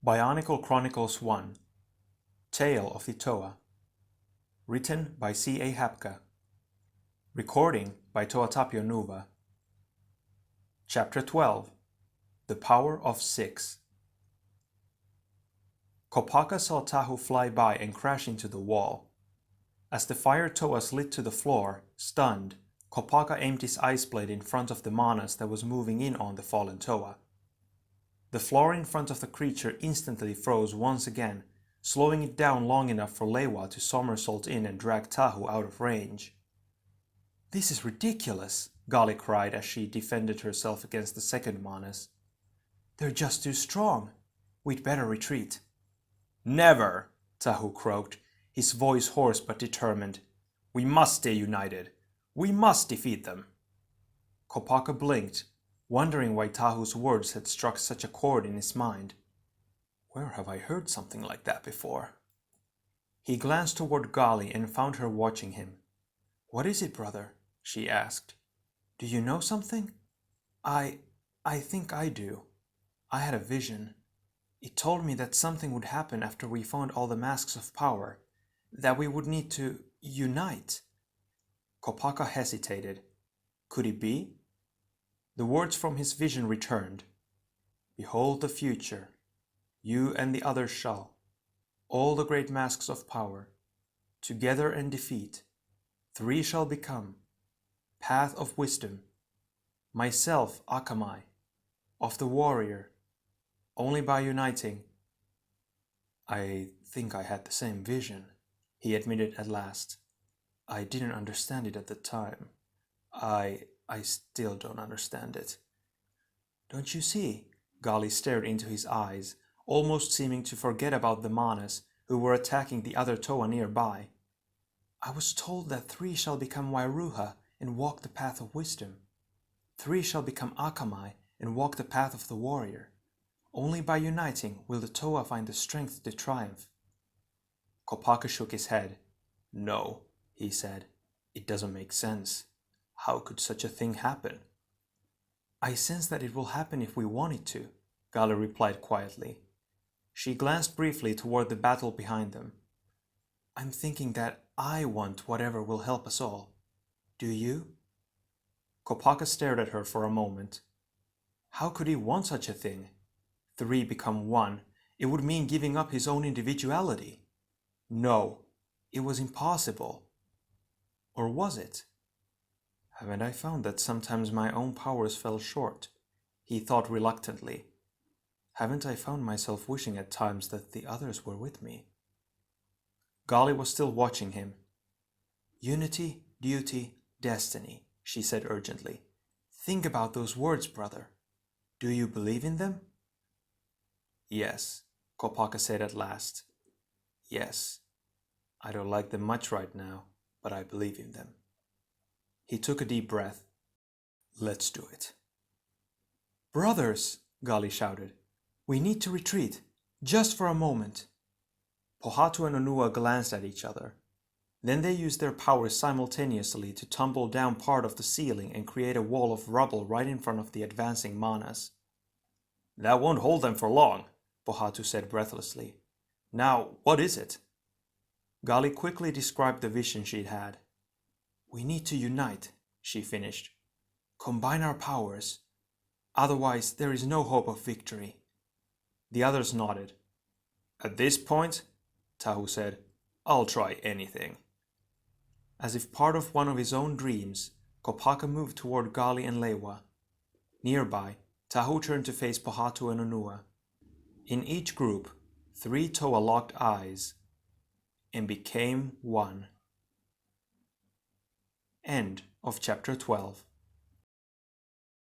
Bionicle Chronicles 1 Tale of the Toa. Written by C.A. Hapka. Recording by Toa Tapio Nuva. Chapter 12 The Power of Six. Kopaka saw Tahu fly by and crash into the wall. As the fire Toa slid to the floor, stunned, Kopaka aimed his ice blade in front of the Manas that was moving in on the fallen Toa. The floor in front of the creature instantly froze once again, slowing it down long enough for Lewa to somersault in and drag Tahu out of range. "This is ridiculous," Gali cried as she defended herself against the second Manas. "They're just too strong. We'd better retreat." "Never!" Tahu croaked, his voice hoarse but determined. "We must stay united. We must defeat them." Kopaka blinked, wondering why Tahu's words had struck such a chord in his mind. Where have I heard something like that before? He glanced toward Gali and found her watching him. "What is it, brother?" she asked. "Do you know something?" I think I do. I had a vision. It told me that something would happen after we found all the masks of power, that we would need to unite." Kopaka hesitated. Could it be? The words from his vision returned. "Behold the future. You and the others shall. All the great masks of power. Together and defeat. Three shall become. Path of wisdom. Myself, Akamai. Of the warrior. Only by uniting." "I think I had the same vision," he admitted at last. "I didn't understand it at the time. I still don't understand it." "Don't you see?" Gali stared into his eyes, almost seeming to forget about the Manas who were attacking the other Toa nearby. "I was told that three shall become Wairuha and walk the path of wisdom. Three shall become Akamai and walk the path of the warrior. Only by uniting will the Toa find the strength to triumph." Kopaka shook his head. "No," he said. "It doesn't make sense. How could such a thing happen?" "I sense that it will happen if we want it to," Gali replied quietly. She glanced briefly toward the battle behind them. "I'm thinking that I want whatever will help us all. Do you?" Kopaka stared at her for a moment. How could he want such a thing? Three become one. It would mean giving up his own individuality. No, it was impossible. Or was it? "Haven't I found that sometimes my own powers fell short?" he thought reluctantly. "Haven't I found myself wishing at times that the others were with me?" Gali was still watching him. "Unity, duty, destiny," she said urgently. "Think about those words, brother. Do you believe in them?" "Yes," Kopaka said at last. "Yes. I don't like them much right now, but I believe in them." He took a deep breath. "Let's do it." "Brothers," Gali shouted, "we need to retreat, just for a moment." Pohatu and Onua glanced at each other. Then they used their powers simultaneously to tumble down part of the ceiling and create a wall of rubble right in front of the advancing Manas. "That won't hold them for long," Pohatu said breathlessly. "Now, what is it?" Gali quickly described the vision she'd had. "We need to unite," she finished. "Combine our powers. Otherwise, there is no hope of victory." The others nodded. "At this point," Tahu said, "I'll try anything." As if part of one of his own dreams, Kopaka moved toward Gali and Lewa. Nearby, Tahu turned to face Pohatu and Onua. In each group, three Toa locked eyes and became one. End of chapter 12.